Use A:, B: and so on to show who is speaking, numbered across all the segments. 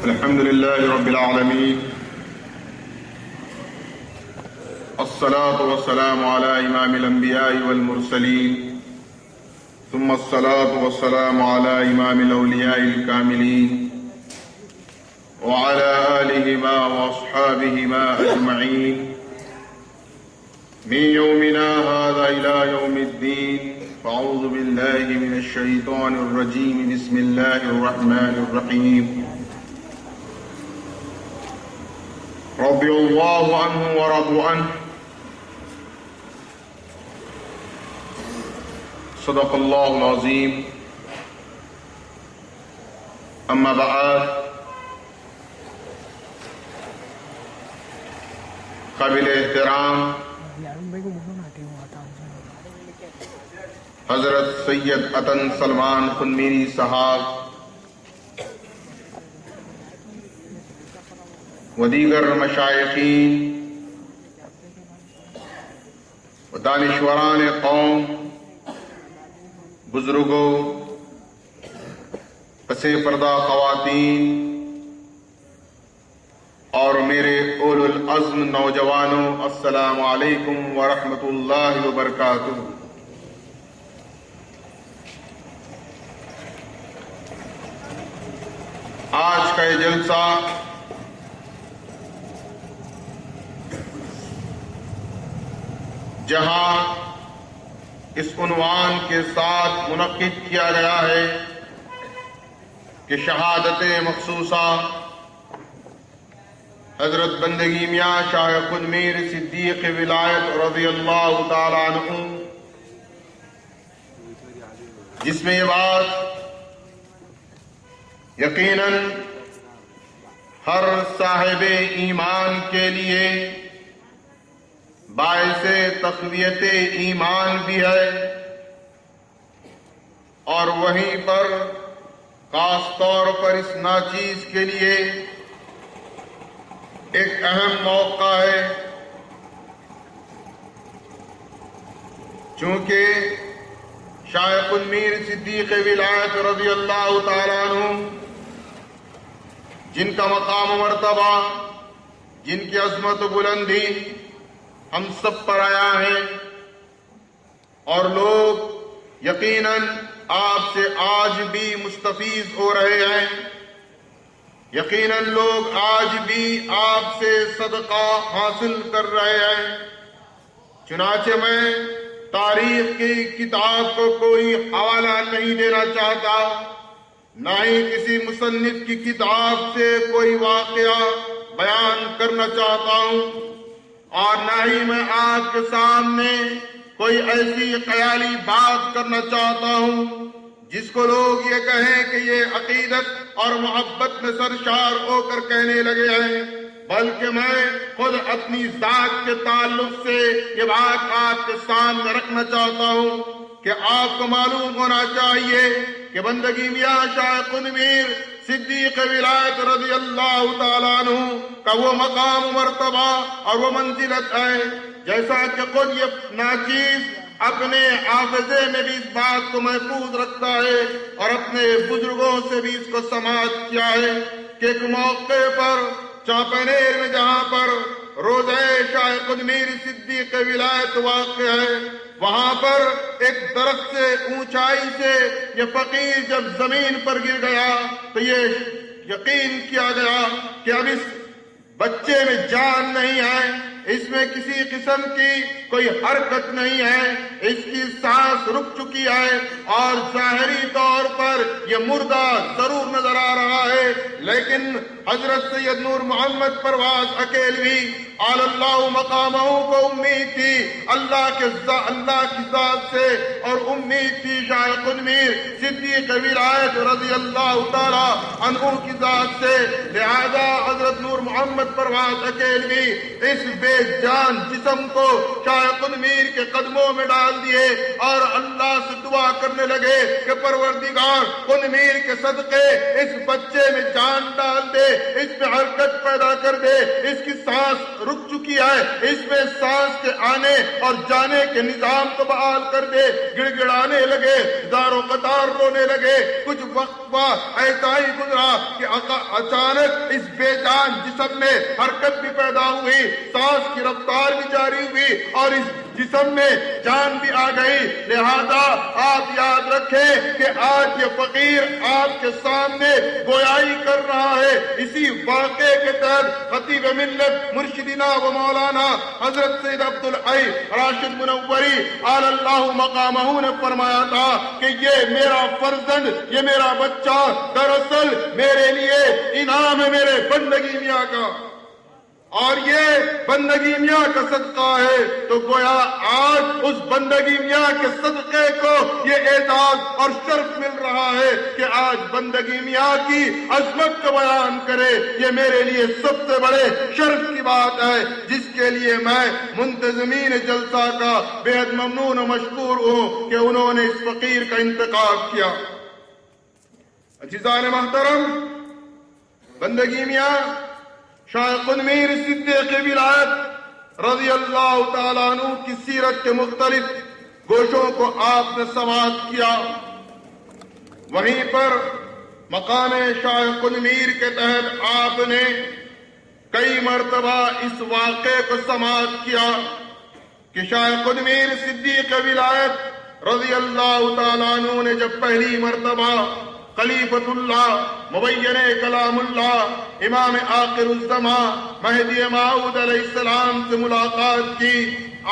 A: الحمد لله رب العالمين، الصلاة والسلام على إمام الأنبياء والمرسلين، ثم الصلاة والسلام على إمام الأولياء الكاملين وعلى آلهما وأصحابهما أجمعين من يومنا هذا إلى يوم الدين. فأعوذ بالله من الشيطان الرجيم. بسم الله الرحمن الرحيم. رضي الله عنه ورضوا عنه. صدق الله العظيم. أما بعد، قابل احترام حضرت سید عطن سلمان خنمیری صاحب و دیگر مشائخین و دانشوران قوم، بزرگوں، پس پردہ خواتین اور میرے اولو العزم نوجوانوں، السلام علیکم ورحمۃ اللہ وبرکاتہ۔ آج کا یہ جلسہ جہاں اس عنوان کے ساتھ منعقد کیا گیا ہے کہ شہادت مخصوصہ حضرت بندگی میاں شاہ خود میر صدیق ولایت رضی اللہ تعالی عنہ، جس میں یہ بات یقیناً ہر صاحب ایمان کے لیے باعث تقویت ایمان بھی ہے، اور وہیں پر خاص طور پر اس ناچیز کے لیے ایک اہم موقع ہے، چونکہ شاہ خود میر صدیق ولایت رضی اللہ تعالیٰ عنہ، جن کا مقام و مرتبہ، جن کی عظمت و بلندی ہم سب پر آیا ہے، اور لوگ یقیناً آپ سے آج بھی مستفیض ہو رہے ہیں، یقیناً لوگ آج بھی آپ سے صدقہ حاصل کر رہے ہیں۔ چنانچہ میں تاریخ کی کتاب کو کوئی حوالہ نہیں دینا چاہتا، نہ ہی کسی مصنف کی کتاب سے کوئی واقعہ بیان کرنا چاہتا ہوں، اور نہ ہی میں آپ کے سامنے کوئی ایسی خیالی بات کرنا چاہتا ہوں جس کو لوگ یہ کہیں کہ یہ عقیدت اور محبت میں سرشار ہو کر کہنے لگے ہیں، بلکہ میں خود اپنی ذات کے تعلق سے یہ بات آپ کے سامنے رکھنا چاہتا ہوں کہ آپ کو معلوم ہونا چاہیے کہ بندگی میاں شاہ خود میر صدیق ولایت رضی اللہ تعالیٰ عنہ کا وہ مقام و مرتبہ اور وہ منزلت ہے، جیسا کہ خود یہ ناچیز اپنے حافظے میں بھی اس بات کو محفوظ رکھتا ہے اور اپنے بزرگوں سے بھی اس کو سماعت کیا ہے کہ ایک موقع پر چاپنیر میں جہاں پر روضہ شاہ خود میر صدیق ولایت واقع ہے، وہاں پر ایک درخت سے اونچائی سے یہ فقیر جب زمین پر گر گیا تو یہ یقین کیا گیا کہ اب اس بچے میں جان نہیں ہے، اس میں کسی قسم کی کوئی حرکت نہیں ہے، اس کی سانس رک چکی ہے اور ظاہری طور پر یہ مردہ ضرور نظر آ رہا ہے، لیکن حضرت سید نور محمد پرواز اکیلوی علی اللہ مقامہ کو امید تھی اللہ کی ذات سے، اور امید تھی شاہ خود میر صدیق ولایت رضی اللہ تعالی عنہ کی ذات سے، لہذا حضرت نور محمد پرواز اکیلوی اس بے جان جسم کو شاہ خود میر کے قدموں میں ڈال دیے اور اللہ سے دعا کرنے لگے کہ پروردگار خود میر کے صدقے اس بچے میں جان ڈال دے، اس میں حرکت پیدا کر دے، اس کی سانس رک چکی ہے، اس میں سانس کے آنے اور جانے کے نظام کو بحال کر دے۔ گڑ گڑانے لگے، دار و قطار رونے لگے۔ کچھ وقفہ ایسا ہی گزرا کہ اچانک اس بے جان جسم میں حرکت بھی پیدا ہوئی، سانس کی رفتار بھی جاری ہوئی اور اس جسم میں جان بھی آ گئی۔ لہذا آپ یاد رکھیں کہ آج یہ فقیر آپ کے سامنے گویائی کر رہا ہے۔ اسی واقعے کے تحت خطیب ملت مرشدنا و مولانا حضرت سید عبدالحی راشد منوری آل اللہ مقامہ نے فرمایا تھا کہ یہ میرا فرزند، یہ میرا بچہ دراصل میرے لیے انعام ہے میرے بندگی میاں کا، اور یہ بندگی میاں کا صدقہ ہے۔ تو گویا آج اس بندگی میاں کے صدقے کو یہ اعزاز اور شرف مل رہا ہے کہ آج بندگی میاں کی عظمت کو بیان کرے۔ یہ میرے لیے سب سے بڑے شرف کی بات ہے، جس کے لیے میں منتظمین جلسہ کا بے حد ممنون و مشکور ہوں کہ انہوں نے اس فقیر کا انتخاب کیا۔ عزیزان محترم، بندگی میاں شاہ قنمیر صدیق ولایت رضی اللہ تعالیٰ عنہ کی سیرت کے مختلف گوشوں کو آپ نے سماعت کیا۔ وہیں پر مقام شاہ قنمیر کے تحت آپ نے کئی مرتبہ اس واقعے کو سماعت کیا کہ شاہ قنمیر صدیق ولایت رضی اللہ تعالیٰ عنہ نے جب پہلی مرتبہ خلیفۃ اللہ مبین کلام اللہ امام آخر الزمان مہدی موعود علیہ السلام سے ملاقات کی،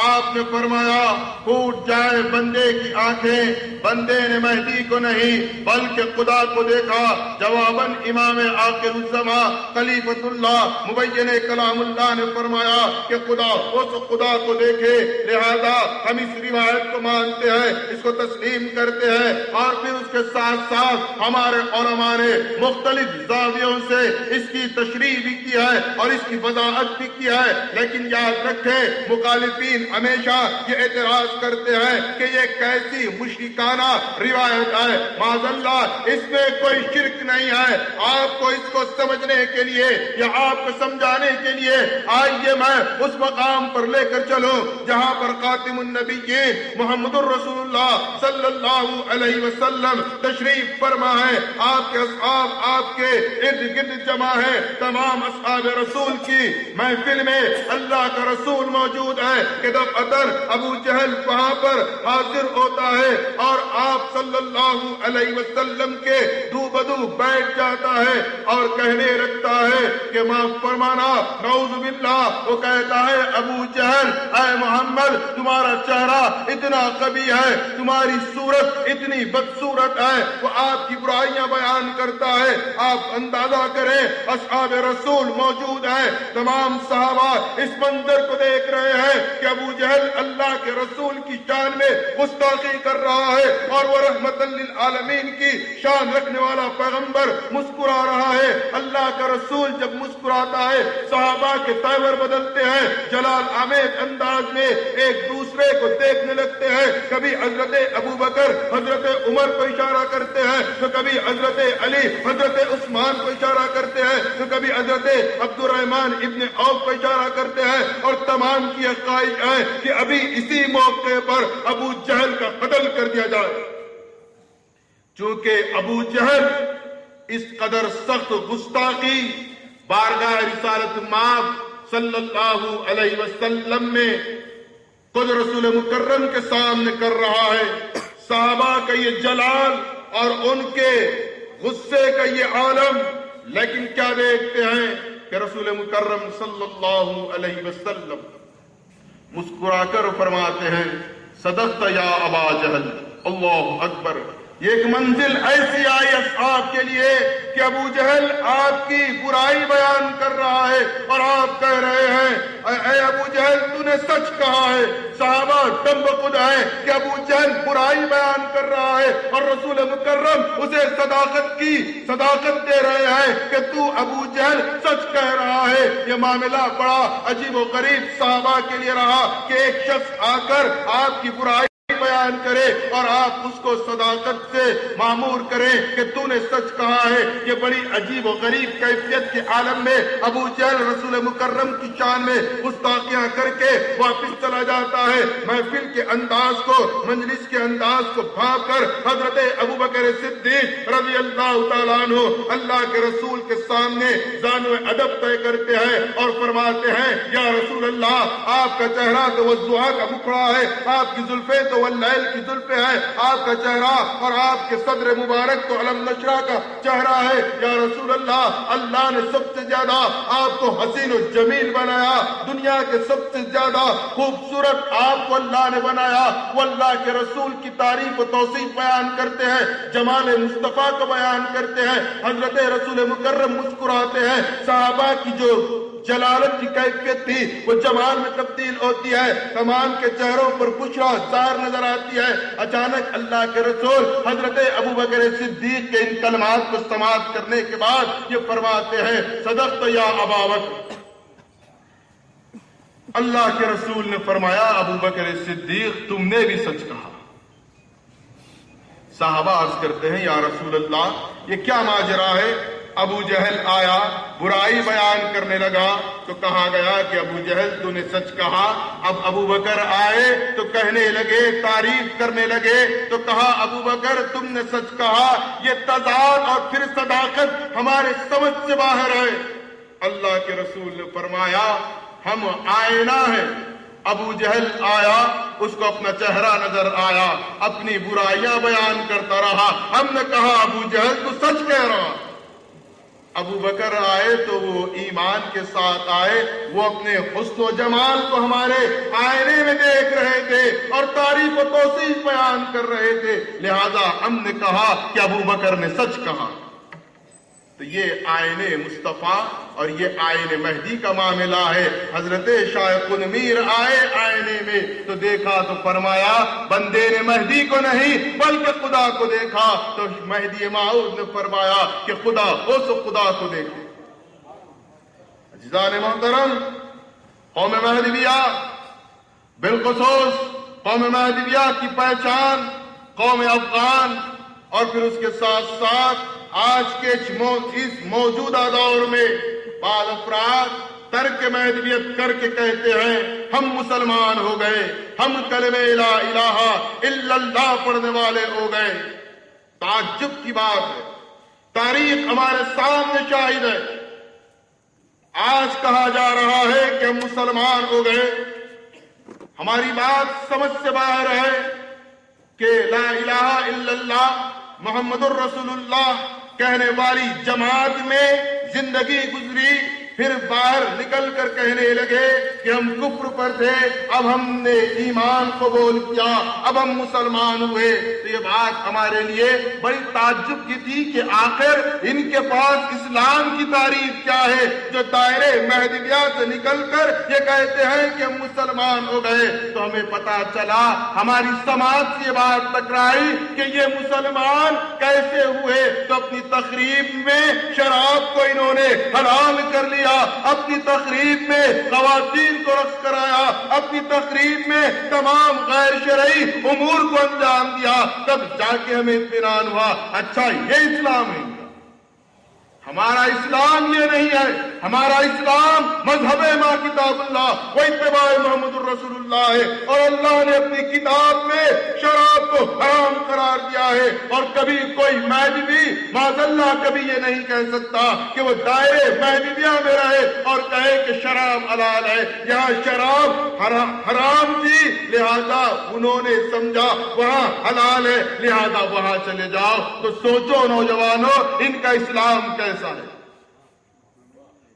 A: آپ نے فرمایا پھوٹ جائے بندے کی آنکھیں، بندے نے مہدی کو نہیں بلکہ خدا کو دیکھا۔ جواباً امام آخر الزمان خلیفۃ اللہ مبین کلام اللہ نے فرمایا کہ خدا اس خدا کو دیکھے، لہذا ہم اس روایت کو مانتے ہیں، اس کو تسلیم کرتے ہیں۔ اور پھر اس کے ساتھ ساتھ ہمارے علماء نے مختلف زاویوں سے اس کی تشریح بھی کی ہے اور اس کی وضاحت بھی کی ہے، لیکن یاد رکھیں مخالفین ہمیشہ یہ اعتراض کرتے ہیں کہ یہ کیسی مشرکانہ روایت ہے، معاذ اللہ اس میں کوئی شرک نہیں ہے۔ آپ کو اس کو سمجھنے کے لیے یا آپ کو سمجھانے کے لیے آئیے میں اس مقام پر لے کر چلوں جہاں پر خاتم النبیین محمد الرسول اللہ صلی اللہ علیہ وسلم تشریف فرما ہے۔ آپ کے اصحاب آپ کے ارد گرد جمع ہے، تمام اصحاب رسول کی محفل میں اللہ کا رسول موجود ہے کہ دفعتاً ابو جہل وہاں پر حاضر ہوتا ہے اور آپ صلی اللہ علیہ وسلم کے دو بدو بیٹھ جاتا ہے اور کہنے لگتا ہے کہ معاف فرمانا، نعوذ باللہ۔ وہ کہتا ہے ابو جہل اے محمد تمہارا چہرہ اتنا قبیح ہے، تمہاری صورت اتنی بدصورت ہے۔ وہ آپ کی برائیاں بیان کرتا ہے۔ آپ اندازہ کریں اصحاب رسول موجود ہیں، تمام صحابہ اس منظر کو دیکھ رہے ہیں کہ ابو جہل اللہ کے رسول کی شان میں گستاخی کر رہا ہے اور وہ رحمت للعالمین کی شان رکھنے والا پیغمبر مسکرا رہا ہے۔ اللہ کا رسول جب مسکراتا ہے صحابہ کے تیور بدلتے ہیں، جلال آمیز انداز میں ایک دوسرے کو دیکھنے لگتے ہیں۔ کبھی حضرت ابو بکر حضرت عمر کو اشارہ کرتے ہیں، تو کبھی حضرت علی حضرت عثمان کو اشارہ کرتے ہیں، تو کبھی حضرت عبد الرحمن ابن عوف کو اشارہ کرتے ہیں، اور تمام کی خواہش ہے کہ ابھی اسی موقع پر ابو جہل کا قتل کر دیا جائے۔ چونکہ ابو جہل اس قدر سخت گستاخی بارگاہ رسالت مآب صلی اللہ علیہ وسلم میں خود رسول مکرم کے سامنے کر رہا ہے، صحابہ کا یہ جلال اور ان کے غصے کا یہ عالم، لیکن کیا دیکھتے ہیں کہ رسول مکرم صلی اللہ علیہ وسلم مسکرا کر فرماتے ہیں صدقت یا ابا جہل، اللہ اکبر۔ یہ ایک منزل ایسی آئی اصحاب کے لیے کہ ابو جہل آپ کی برائی بیان کر رہا ہے اور آپ کہہ رہے ہیں اے ابو جہل تو نے سچ کہا ہے۔ صحابہ دم بخود ہیں کہ ابو جہل برائی بیان کر رہا ہے اور رسول مکرم اسے صداقت دے رہے ہیں کہ تو ابو جہل سچ کہہ رہا ہے۔ یہ معاملہ بڑا عجیب و غریب صحابہ کے لیے رہا کہ ایک شخص آ کر آپ کی برائی بیان کرے اور آپ اس کو صداقت سے معمور کریں کہ تو نے سچ کہا ہے۔ یہ بڑی عجیب و غریب کیفیت کے عالم میں ابو جہل رسول مکرم کی شان میں گستاخیاں کر کے واپس چلا جاتا ہے۔ محفل کے انداز کو، مجلس کے انداز کو بھاگ کر حضرت ابوبکر صدیق رضی اللہ تعالیٰ عنہ اللہ کے رسول کے سامنے زانو ادب طے کرتے ہیں اور فرماتے ہیں یا رسول اللہ، آپ کا چہرہ تو والضحیٰ کا مکھڑا ہے، آپ کی زلفیں تو واللیل کی زلفیں ہیں، آپ کا چہرہ اور آپ کے صدر مبارک تو علم نشرہ کا چہرہ ہے۔ یا رسول اللہ، اللہ نے سب سے زیادہ آپ کو حسین و جمیل بنایا، دنیا کے سب سے زیادہ خوبصورت آپ کو اللہ نے بنایا۔ وہ اللہ کے رسول کی تعریف و توصیف بیان کرتے ہیں، جمال مصطفیٰ کو بیان کرتے ہیں۔ حضرت رسول مکرم مسکراتے ہیں۔ صحابہ کی جو جلالت کی کیفیت تھی وہ جمال میں تبدیل ہوتی ہے، تمام کے چہروں پر بشرا زار نظر آتی ہے۔ اچانک اللہ کے رسول حضرت ابوبکر صدیق کے ان کلمات کو سماعت کرنے کے بعد یہ فرماتے ہیں صدقت یا ابا بکر۔ اللہ کے رسول نے فرمایا ابوبکر صدیق تم نے بھی سچ کہا۔ صحابہ عرض کرتے ہیں یا رسول اللہ یہ کیا ماجرا ہے؟ ابو جہل آیا، برائی بیان کرنے لگا تو کہا گیا کہ ابو جہل تو نے سچ کہا۔ اب ابو بکر آئے تو کہنے لگے، تعریف کرنے لگے تو کہا ابو بکر تم نے سچ کہا۔ یہ تضاد اور پھر صداقت ہمارے سمجھ سے باہر ہے۔ اللہ کے رسول نے فرمایا ہم آئینہ ہیں۔ ابو جہل آیا، اس کو اپنا چہرہ نظر آیا، اپنی برائیاں بیان کرتا رہا۔ ہم نے کہا ابو جہل تو سچ کہہ رہا۔ ابو بکر آئے تو وہ ایمان کے ساتھ آئے، وہ اپنے حسن و جمال کو ہمارے آئینے میں دیکھ رہے تھے اور تعریف و توصیف بیان کر رہے تھے، لہذا ہم نے کہا کہ ابو بکر نے سچ کہا۔ تو یہ آئین مصطفیٰ اور یہ آئین مہدی کا معاملہ ہے۔ حضرت شائخ الامیر آئے آئینے میں تو دیکھا تو فرمایا بندے نے مہدی کو نہیں بلکہ خدا کو دیکھا، تو مہدی موعود نے فرمایا کہ خدا اس خدا کو دیکھے۔ عزیزان محترم، قوم مہدویہ بالخصوص قوم مہدویہ کی پہچان قوم افغان اور پھر اس کے ساتھ ساتھ آج کے اس موجودہ دور میں بعض افراد ترک مہدویت کر کے کہتے ہیں ہم مسلمان ہو گئے، ہم کلمہ لا الہ الا اللہ پڑھنے والے ہو گئے۔ تعجب کی بات ہے، تاریخ ہمارے سامنے شاہد ہے۔ آج کہا جا رہا ہے کہ ہم مسلمان ہو گئے، ہماری بات سمجھ سے باہر ہے کہ لا الہ الا اللہ محمد الرسول اللہ کہنے والی جماعت میں زندگی گزری، پھر باہر نکل کر کہنے لگے کہ ہم کفر پر تھے، اب ہم نے ایمان قبول کیا، اب ہم مسلمان ہوئے۔ تو یہ بات ہمارے لیے بڑی تعجب کی تھی کہ آخر ان کے پاس اسلام کی تعریف کیا ہے جو دائرے مہدویہ سے نکل کر یہ کہتے ہیں کہ ہم مسلمان ہو گئے۔ تو ہمیں پتا چلا، ہماری سماج سے یہ بات ٹکرائی کہ یہ مسلمان کیسے ہوئے، تو اپنی تقریب میں شراب کو انہوں نے حلال کر لیا، اپنی تقریب میں خواتین کو رقص کرایا، اپنی تقریب میں تمام غیر شرعی امور کو انجام دیا۔ تب جا کے ہمیں اطمینان ہوا اچھا یہ اسلام ہے۔ ہمارا اسلام یہ نہیں ہے، ہمارا اسلام مذہب ما کتاب اللہ و اتباع محمد الرسول اللہ ہے، اور اللہ نے اپنی کتاب میں شراب کو حرام قرار دیا ہے۔ اور کبھی کوئی مہدوی معاذ اللہ کبھی یہ نہیں کہہ سکتا کہ وہ دائرے مہدویہ میں رہے اور کہے کہ شراب حلال ہے۔ یہاں شراب حرام تھی، لہذا انہوں نے سمجھا وہاں حلال ہے، لہذا وہاں چلے جاؤ۔ تو سوچو نوجوانوں، ان کا اسلام کیسا ہے؟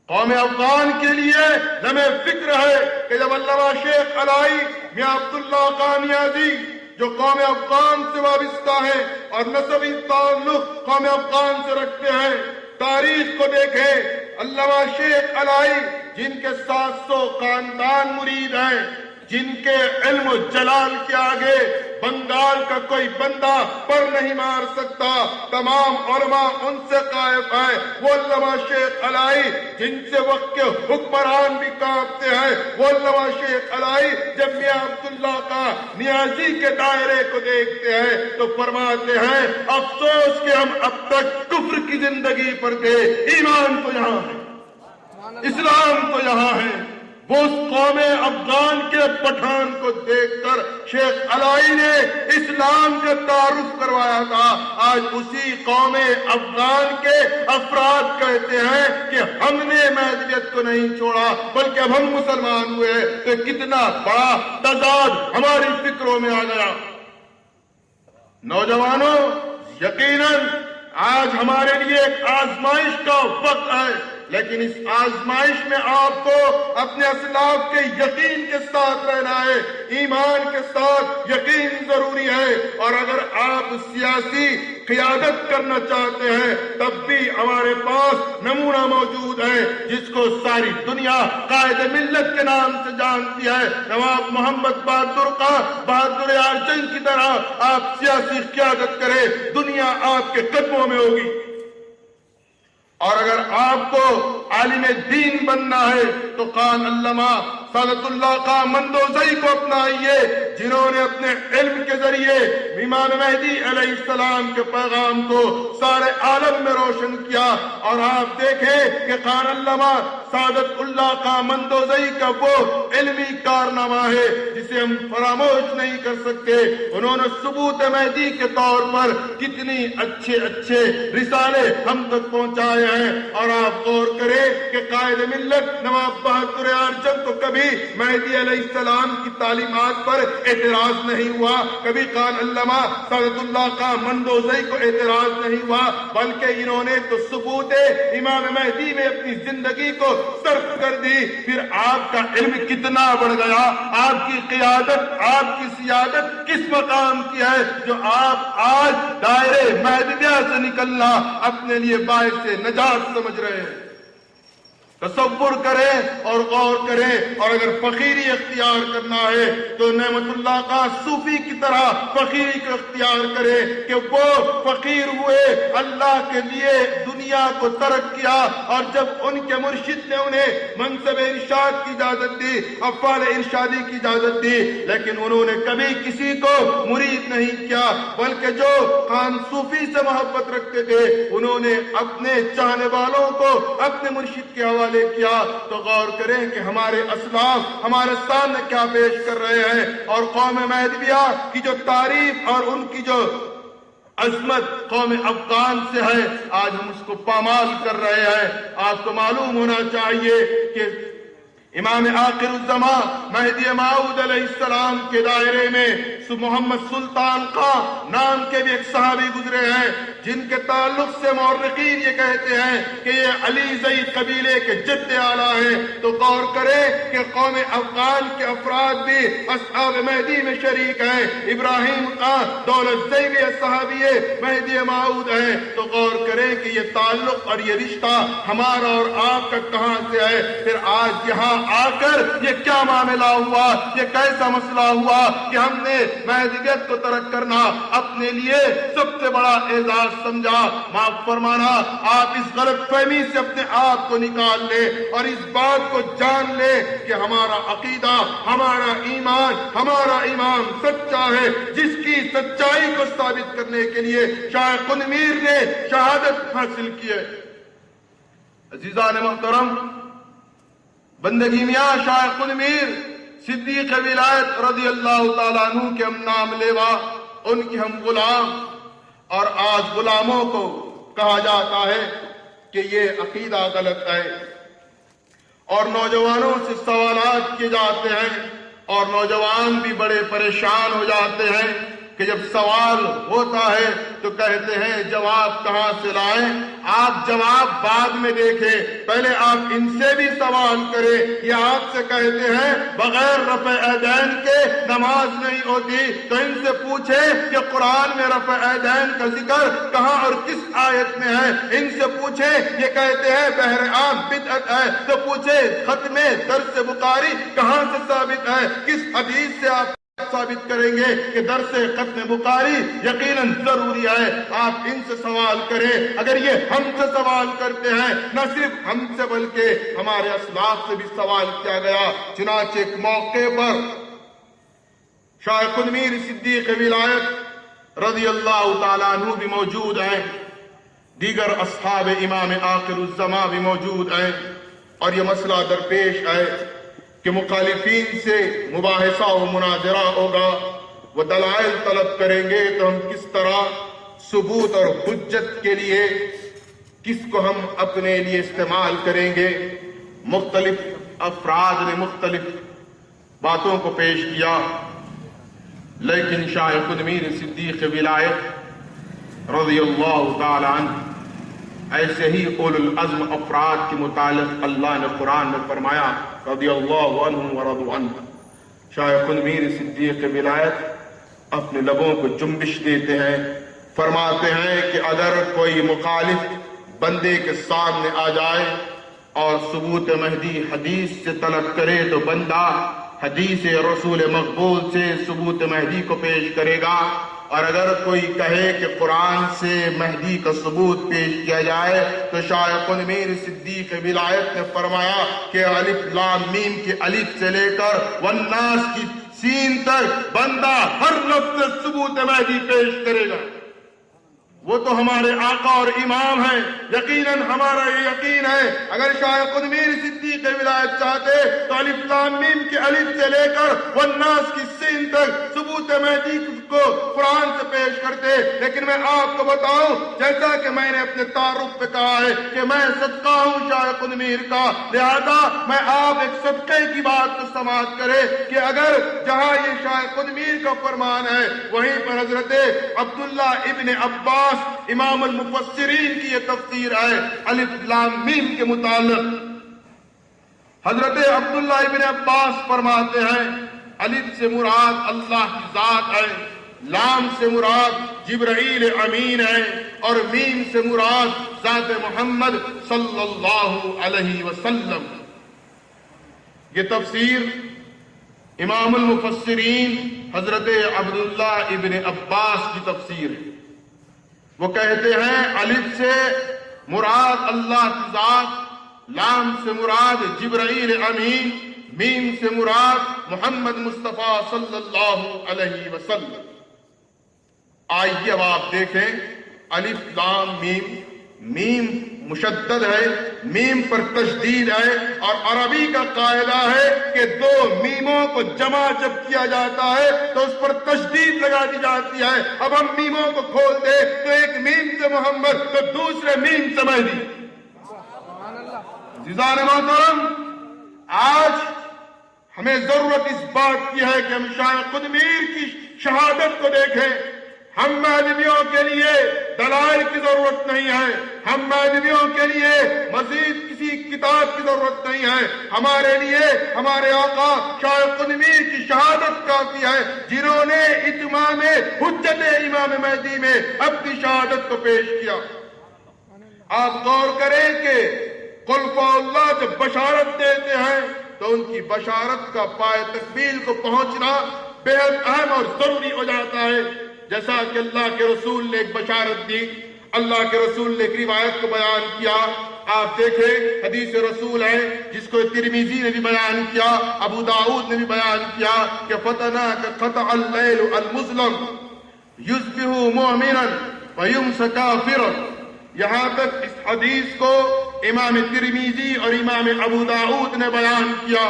A: قوم افغان کے لیے لمحہ فکر ہے کہ جب علامہ شیخ علائی میاں عبداللہ قانیازی جو قوم افغان سے وابستہ ہیں اور نسبی تعلق قوم افغان سے رکھتے ہیں، تاریخ کو دیکھیں، علامہ شیخ علائی جن کے 700 خاندان مرید ہیں، جن کے علم و جلال کے آگے بنگال کا کوئی بندہ پر نہیں مار سکتا، تمام علماء ان سے قائف ہیں۔ وہ علامہ شیخ علائی جن سے وقت کے حکمران بھی کانپتے ہیں، وہ علامہ شیخ علائی جب میاں عبداللہ کا نیازی کے دائرے کو دیکھتے ہیں تو فرماتے ہیں افسوس کہ ہم اب تک کفر کی زندگی پر تھے، ایمان تو یہاں ہے، اسلام تو یہاں ہے۔ وہ اس قوم افغان کے پٹھان کو دیکھ کر شیخ علائی نے اسلام کا تعارف کروایا تھا۔ آج اسی قوم افغان کے افراد کہتے ہیں کہ ہم نے مہدویت کو نہیں چھوڑا بلکہ اب ہم مسلمان ہوئے، تو کتنا بڑا تضاد ہماری فکروں میں آ گیا۔ نوجوانوں، یقیناً آج ہمارے لیے ایک آزمائش کا وقت ہے، لیکن اس آزمائش میں آپ کو اپنے اسلاف کے یقین کے ساتھ رہنا ہے، ایمان کے ساتھ یقین ضروری ہے۔ اور اگر آپ سیاسی قیادت کرنا چاہتے ہیں تب بھی ہمارے پاس نمونہ موجود ہے جس کو ساری دنیا قائد ملت کے نام سے جانتی ہے۔ نواب محمد بہادر یار جنگ کی طرح آپ سیاسی قیادت کریں، دنیا آپ کے قدموں میں ہوگی۔ اور اگر آپ کو عالم دین بننا ہے تو خان علامہ سعادت اللہ خان مندوزئی کو اپنائیے، جنہوں نے اپنے علم کے ذریعے امام مہدی علیہ السلام کے پیغام کو سارے عالم میں روشن کیا۔ اور آپ دیکھیں کہ خان علامہ سعادت اللہ خان مندوزئی کا وہ علمی کارنامہ ہے جسے ہم فراموش نہیں کر سکتے۔ انہوں نے ثبوت مہدی کے طور پر کتنی اچھے رسالے ہم تک پہنچائے ہیں۔ اور آپ غور کریں کہ قائد ملت نواب بہادر یار جنگ کو کبھی مہدی علیہ السلام کی تعلیمات پر اعتراض نہیں ہوا، کبھی خان علامہ سعادت اللہ خان مندوزئی کو اعتراض نہیں ہوا، بلکہ انہوں نے تو ثبوت امام مہدی میں اپنی زندگی کو صرف کر دی۔ پھر آپ کا علم کتنا بڑھ گیا، آپ کی قیادت، آپ کی سیادت کس مقام کی ہے جو آپ آج دائرے مہدویہ سے نکلنا اپنے لیے باعث نجات سمجھ رہے ہیں۔ تصور کریں اور غور کریں، اور اگر فقیری اختیار کرنا ہے تو نعمت اللہ خان صوفی کی طرح فقیری کو اختیار کرے کہ وہ فقیر ہوئے، اللہ کے لیے دنیا کو ترک کیا، اور جب ان کے مرشد نے انہیں منصب ارشاد کی اجازت دی، افعال ارشادی کی اجازت دی، لیکن انہوں نے کبھی کسی کو مرید نہیں کیا، بلکہ جو خان صوفی سے محبت رکھتے تھے انہوں نے اپنے چاہنے والوں کو اپنے مرشد کے حوالے کیا۔ تو غور کریں کہ ہمارے اسلاف ہمارے سامنے کیا پیش کر رہے ہیں، اور قوم مہدویہ کی جو تعریف اور ان کی جو عظمت قوم افغان سے ہے، آج ہم اس کو پامال کر رہے ہیں۔ آپ کو معلوم ہونا چاہیے کہ امام آخر الزمان مہدی موعود علیہ السلام کے دائرے میں محمد سلطان خان نام کے بھی ایک صحابی گزرے ہیں، جن کے تعلق سے مورخین یہ کہتے ہیں کہ یہ علی زئی قبیلے کے جد اعلیٰ ہیں۔ تو غور کریں کہ قوم افغان کے افراد بھی اصحاب مہدی میں شریک ہیں، ابراہیم خان دولت زئی بھی صحابی مہدی موعود ہیں۔ تو غور کریں کہ یہ تعلق اور یہ رشتہ ہمارا اور آپ کا کہاں سے ہے۔ پھر آج یہاں آ کر یہ کیا معاملہ ہوا، یہ کیسا مسئلہ ہوا کہ ہم نے مہدویت کو ترک کرنا اپنے لیے سب سے بڑا اعزاز سمجھا۔ معاف فرمانا، آپ اس غلط فہمی سے اپنے آپ کو نکال لیں اور اس بات کو جان لیں کہ ہمارا عقیدہ، ہمارا ایمان سچا ہے، جس کی سچائی کو ثابت کرنے کے لیے شاہ قنمیر نے شہادت حاصل کی ہے۔ عزیزان محترم، بندگی میاں شاہ قنمیر صدیق ولایت رضی اللہ تعالیٰ عنہ کے ہم نام لیوا، ان کے ہم غلام، اور آج غلاموں کو کہا جاتا ہے کہ یہ عقیدہ غلط ہے، اور نوجوانوں سے سوالات کیے جاتے ہیں اور نوجوان بھی بڑے پریشان ہو جاتے ہیں کہ جب سوال ہوتا ہے تو کہتے ہیں جواب کہاں سے لائیں؟ آپ جواب بعد میں دیکھیں، پہلے آپ ان سے بھی سوال کریں۔ یہ آپ سے کہتے ہیں بغیر رفع ایدین کے نماز نہیں ہوتی، تو ان سے پوچھیں کہ قرآن میں رفع ایدین کا ذکر کہاں اور کس آیت میں ہے؟ ان سے پوچھیں، یہ کہتے ہیں بہر عام بدعت ہے، تو پوچھیں ختم درس بخاری کہاں سے ثابت ہے؟ کس حدیث سے آپ ثابت کریں گے کہ درس ختم بخاری یقیناً ضروری ہے؟ آپ ان سے سوال کریں۔ اگر یہ ہم سے سوال کرتے ہیں، نہ صرف ہم سے بلکہ ہمارے اسلاف سے بھی سوال کیا گیا۔ چنانچہ ایک موقع پر شاہ خود میر صدیق ولایت رضی اللہ تعالیٰ عنہ بھی موجود ہیں، دیگر اصحاب امام آخر الزمان بھی موجود ہیں، اور یہ مسئلہ درپیش ہے کہ مخالفین سے مباحثہ و مناظرہ ہوگا، وہ دلائل طلب کریں گے تو ہم کس طرح ثبوت اور حجت کے لیے کس کو ہم اپنے لیے استعمال کریں گے۔ مختلف افراد نے مختلف باتوں کو پیش کیا، لیکن شاہ خود میر صدیق ولایت رضی اللہ تعالی عنہ ایسے ہی اولو العزم افراد کے متعلق اللہ نے قرآن میں فرمایا رضی اللہ عنہم ورضوا عنہ۔ شاہ خود میر صدیق ولایت اپنے لبوں کو جنبش دیتے ہیں، فرماتے ہیں کہ اگر کوئی مخالف بندے کے سامنے آ جائے اور ثبوت مہدی حدیث سے طلب کرے تو بندہ حدیث رسول مقبول سے ثبوت مہدی کو پیش کرے گا، اور اگر کوئی کہے کہ قرآن سے مہدی کا ثبوت پیش کیا جائے تو شاہ خود میر صدیق ولایت نے فرمایا کہ الف لام میم کے الف سے لے کر والناس کی سین تک بندہ ہر لفظ سے ثبوت مہدی پیش کرے گا۔ وہ تو ہمارے آقا اور امام ہیں، یقیناً ہمارا یہ یقین ہے اگر شاہ خود میر صدیق ولایت چاہتے تو الف لام میم کے الف سے لے کر والناس کی سین تک ثبوت مہدی کو قرآن سے پیش کرتے۔ لیکن میں آپ کو بتاؤں، جیسا کہ میں نے اپنے تعارف پہ کہا ہے کہ میں صدقہ ہوں شاہ خود میر کا، لہذا میں آپ ایک صدقے کی بات کو سماعت کرے کہ اگر جہاں یہ شاہ خود میر کا فرمان ہے وہیں پر حضرت عبداللہ ابن عباس امام المفسرین کی یہ تفسیر ہے الف لام میم کے متعلق۔ حضرت عبداللہ ابن عباس فرماتے ہیں الف سے مراد اللہ کی ذات ہے، لام سے مراد جبرائیل امین ہے، اور میم سے مراد ذات محمد صلی اللہ علیہ وسلم۔ یہ تفسیر امام المفسرین حضرت عبداللہ ابن عباس کی تفسیر ہے۔ وہ کہتے ہیں الف سے مراد اللہ کی ذات، لام سے مراد جبرائیل امین، میم سے مراد محمد مصطفیٰ صلی اللہ علیہ وسلم۔ آئیے اب آپ دیکھیں الف لام میم، میم مشدد ہے، میم پر تشدید ہے، اور عربی کا قاعدہ ہے کہ دو میموں کو جمع جب کیا جاتا ہے تو اس پر تشدید لگا دی جاتی ہے۔ اب ہم میموں کو کھول دیں تو ایک میم سے محمد تو دوسرے میم سے مہدی۔ عزیزان محترم، آج ہمیں ضرورت اس بات کی ہے کہ ہم شاہ خود میر کی شہادت کو دیکھیں۔ ہم مہدویوں کے لیے دلائل کی ضرورت نہیں ہے، ہم مہدویوں کے لیے مزید کسی کتاب کی ضرورت نہیں ہے، ہمارے لیے ہمارے آقا شاہ خود میر کی شہادت کافی ہے، جنہوں نے اتمام حجت امام مہدی میں اپنی شہادت کو پیش کیا۔ آپ غور کریں کہ خلفاء اللہ جب بشارت دیتے ہیں تو ان کی بشارت کا پائے تکمیل کو پہنچنا بے حد اہم اور ضروری ہو جاتا ہے۔ جیسا کہ اللہ کے رسول نے ایک بشارت دی، اللہ کے رسول نے ایک روایت کو بیان کیا۔ آپ دیکھیں حدیث رسول ہے جس کو ترمذی نے بھی بیان کیا، ابو داؤد نے بھی بیان کیا کہ فتناک قطع اللیل المظلم یصبح مؤمنا ویمسی کافرا۔ یہاں تک اس حدیث کو امام ترمذی اور امام ابو داؤد نے بیان کیا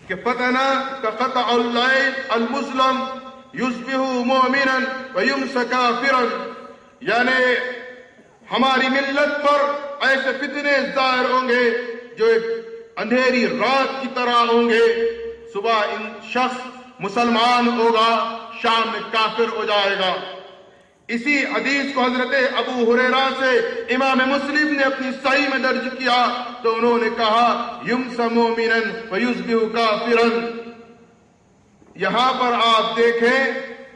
A: کہ فتناک قطع اللیل المظلم یصبح مؤمنا ویمسی کافرا، یعنی ہماری ملت پر ایسے فتنے ظاہر ہوں گے جو ایک اندھیری رات کی طرح ہوں گے۔ صبح ان شخص مسلمان ہوگا، شام میں کافر ہو جائے گا۔ اسی حدیث کو حضرت ابو ہریرہ سے امام مسلم نے اپنی صحیح میں درج کیا تو انہوں نے کہا یمس مومنا ویصبح کافرا۔ یہاں پر آپ دیکھیں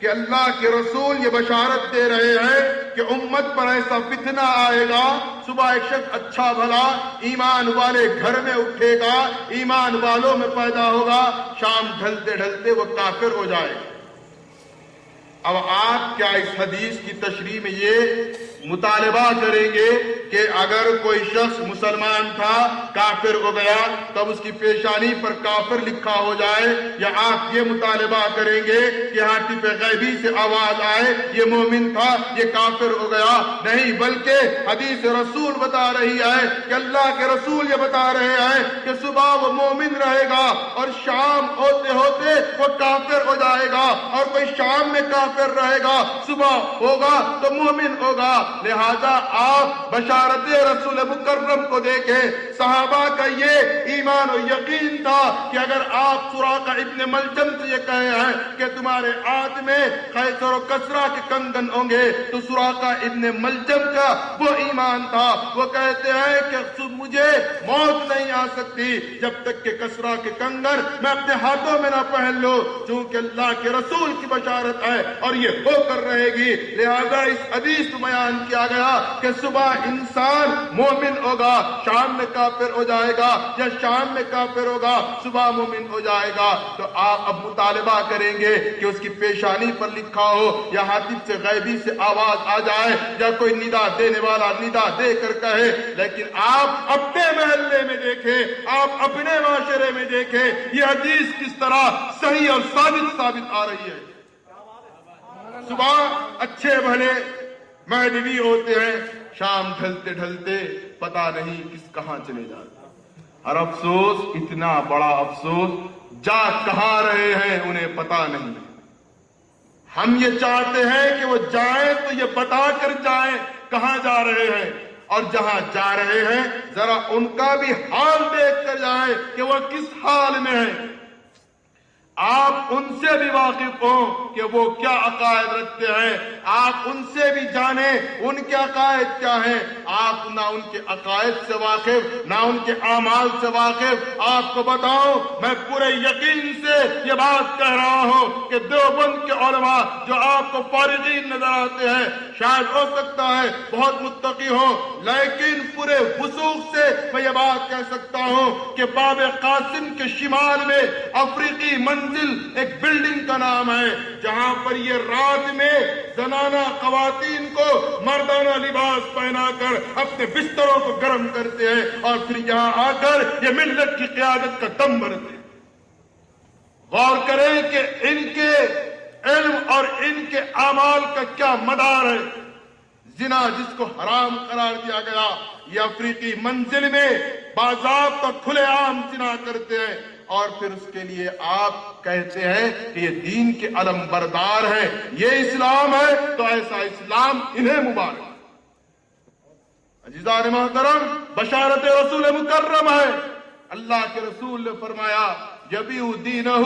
A: کہ اللہ کے رسول یہ بشارت دے رہے ہیں کہ امت پر ایسا فتنہ آئے گا، صبح ایک شخص اچھا بھلا ایمان والے گھر میں اٹھے گا، ایمان والوں میں پیدا ہوگا، شام ڈھلتے ڈھلتے وہ کافر ہو جائے گا۔ اب آپ کیا اس حدیث کی تشریح میں یہ مطالبہ کریں گے کہ اگر کوئی شخص مسلمان تھا کافر ہو گیا تب اس کی پیشانی پر کافر لکھا ہو جائے، یا آپ یہ مطالبہ کریں گے کہ ہاتف غیبی سے آواز آئے یہ مومن تھا یہ کافر ہو گیا؟ نہیں، بلکہ حدیث رسول بتا رہی ہے کہ اللہ کے رسول یہ بتا رہے ہیں کہ صبح وہ مومن رہے گا اور شام ہوتے ہوتے وہ کافر ہو جائے گا، اور کوئی شام میں کافر رہے گا صبح ہوگا تو مومن ہوگا۔ لہذا آپ بشارت رسول مکرم کو دیکھیں، صحابہ کا یہ ایمان و یقین تھا کہ اگر آپ سراقہ ابن ملجم سے یہ کہے ہیں کہ تمہارے ہاتھ میں قیصر و کسرا کے کنگن ہوں گے، تو سراقہ ابن ملجم کا وہ ایمان تھا، وہ کہتے ہیں کہ مجھے موت نہیں آ سکتی جب تک کہ کسرا کے کنگن میں اپنے ہاتھوں میں نہ پہن لوں، چونکہ اللہ کے رسول کی بشارت ہے اور یہ ہو کر رہے گی۔ لہذا اس حدیث میں بیان کیا گیا کہ صبح انسان مومن ہوگا، شام میں کافر ہو جائے گا، یا شام میں کافر ہوگا صبح مومن ہو جائے گا۔ تو آپ اب مطالبہ کریں گے کہ اس کی پیشانی پر لکھا ہو، یا ہاتف سے غیبی سے آواز آ جائے، یا کوئی ندا دینے والا ندا دے کر کہے۔ لیکن آپ اپنے محلے میں دیکھیں، آپ اپنے معاشرے میں دیکھیں یہ حدیث کس طرح صحیح اور ثابت آ رہی ہے۔ صبح اچھے بھلے مہدوی ہوتے ہیں، شام ڈھلتے ڈھلتے پتہ نہیں کہاں چلے جاتے۔ اور افسوس، اتنا بڑا افسوس، جا کہاں رہے ہیں انہیں پتہ نہیں۔ ہم یہ چاہتے ہیں کہ وہ جائیں تو یہ بتا کر جائیں کہاں جا رہے ہیں، اور جہاں جا رہے ہیں ذرا ان کا بھی حال دیکھ کر جائیں کہ وہ کس حال میں ہیں۔ آپ ان سے بھی واقف ہوں کہ وہ کیا عقائد رکھتے ہیں، آپ ان سے بھی جانیں ان کے عقائد کیا ہیں۔ آپ نہ ان کے عقائد سے واقف، نہ ان کے اعمال سے واقف۔ آپ کو بتاؤں، میں پورے یقین سے یہ بات کہہ رہا ہوں کہ دیوبند کے علماء جو آپ کو فارغین نظر آتے ہیں، شاید ہو سکتا ہے بہت متقی ہوں، لیکن پورے وثوق سے میں یہ بات کہہ سکتا ہوں کہ باب قاسم کے شمال میں افریقی منزل ایک بلڈنگ کا نام ہے، جہاں پر یہ رات میں زنانہ خواتین کو مردانہ لباس پہنا کر اپنے بستروں کو گرم کرتے ہیں، اور پھر یہاں آ کر یہ ملت کی قیادت کا دم بھرتے ہیں۔ غور کریں کہ ان کے علم اور ان کے اعمال کا کیا مدار ہے۔ زنا جس کو حرام قرار دیا گیا، یہ افریقی منزل میں باضابطہ کھلے عام زنا کرتے ہیں، اور پھر اس کے لیے آپ کہتے ہیں کہ یہ دین کے علم بردار ہیں، یہ اسلام ہے، تو ایسا اسلام انہیں مبارک۔ عزیزان محترم، بشارت رسول مکرم ہے۔ اللہ کے رسول نے فرمایا یبیع دینہ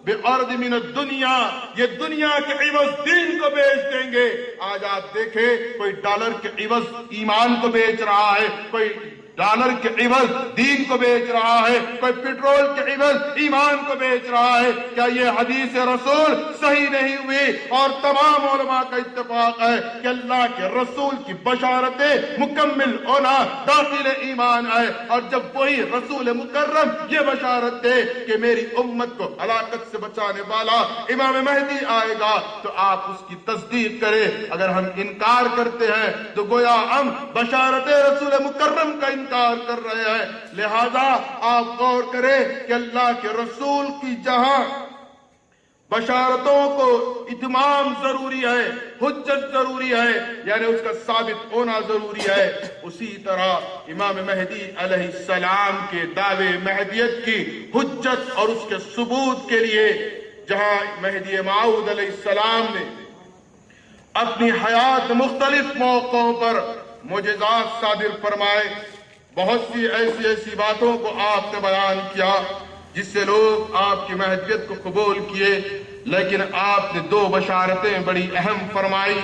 A: بعرض من الدنیا، یہ دنیا کے عوض دین کو بیچ دیں گے۔ آج آپ دیکھیں کوئی ڈالر کے عوض ایمان کو بیچ رہا ہے، کوئی ڈالر کے عوض دین کو بیچ رہا ہے، کوئی پیٹرول کے عوض ایمان کو بیچ رہا ہے۔ کیا یہ حدیث رسول صحیح نہیں ہوئی؟ اور تمام علماء کا اتفاق ہے کہ اللہ کے رسول کی بشارتیں مکمل ہونا داخل ایمان ہے، اور جب وہی رسول مکرم یہ بشارت دے کہ میری امت کو ہلاکت سے بچانے والا امام مہدی آئے گا، تو آپ اس کی تصدیق کریں۔ اگر ہم انکار کرتے ہیں تو گویا ہم بشارت رسول مکرم کا انکار کر رہے ہیں۔ لہذا آپ غور کریں کہ اللہ کے رسول کی جہاں بشارتوں کو اتمام ضروری ہے، حجت ضروری ہے، یعنی اس کا ثابت ہونا ضروری ہے، اسی طرح امام مہدی علیہ السلام کے دعوے مہدیت کی حجت اور اس کے ثبوت کے لیے جہاں مہدی موعود علیہ السلام نے اپنی حیات مختلف موقعوں پر معجزات صادر فرمائے، بہت سی ایسی باتوں کو آپ نے بیان کیا جس سے لوگ آپ کی مہدیت کو قبول کیے۔ لیکن آپ نے دو بشارتیں بڑی اہم فرمائی،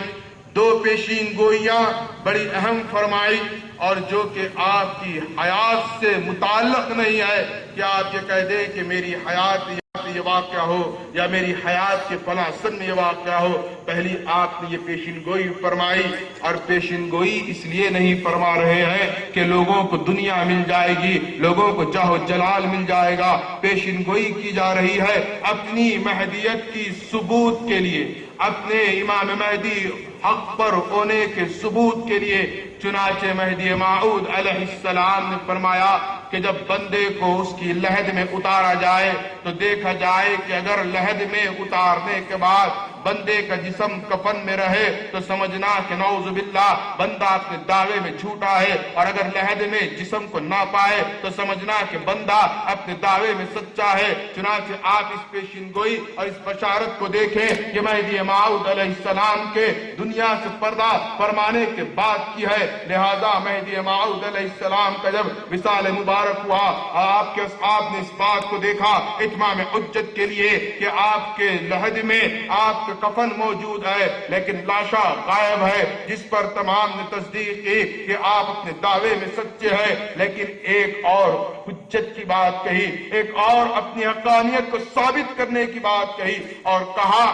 A: دو پیشین گوئیاں بڑی اہم فرمائی، اور جو کہ آپ کی حیات سے متعلق نہیں ہے کہ آپ یہ کہہ دیں کہ میری حیات یہ واقعہ ہو یا میری حیات کے فلاں سن میں یہ واقعہ ہو۔ پہلی آپ نے یہ پیشین گوئی فرمائی، اور پیشین گوئی اس لیے نہیں فرما رہے ہیں کہ لوگوں کو دنیا مل جائے گی، لوگوں کو جاہ و جلال مل جائے گا۔ پیشین گوئی کی جا رہی ہے اپنی مہدیت کی ثبوت کے لیے، اپنے امام مہدی حق پر ہونے کے ثبوت کے لیے۔ چنانچہ مہدی موعود علیہ السلام نے فرمایا کہ جب بندے کو اس کی لحد میں اتارا جائے تو دیکھا جائے کہ اگر لحد میں اتارنے کے بعد بندے کا جسم کفن میں رہے تو سمجھنا کہ نعوذ باللہ بندہ اپنے دعوے میں جھوٹا ہے، اور اگر لحد میں جسم کو نہ پائے تو سمجھنا کہ بندہ اپنے دعوے میں سچا ہے۔ چنانچہ آپ اس پیشین گوئی اور اس بشارت کو دیکھیں کہ مہدی موعود علیہ السلام کے دنیا سے پردہ فرمانے کے بعد کی ہے۔ لہذا مہدی موعود علیہ السلام کا جب وصال مبارک ہوا، آپ کے اصحاب نے اس بات کو دیکھا اتمام حجت کے لیے کہ آپ کے لحد میں آپ کا کفن موجود ہے لیکن لاشا غائب ہے، جس پر تمام نے تصدیق کی کہ آپ اپنے دعوے میں سچے ہیں۔ لیکن ایک اور حجت کی بات کہی، ایک اور اپنی حقانیت کو ثابت کرنے کی بات کہی، اور کہا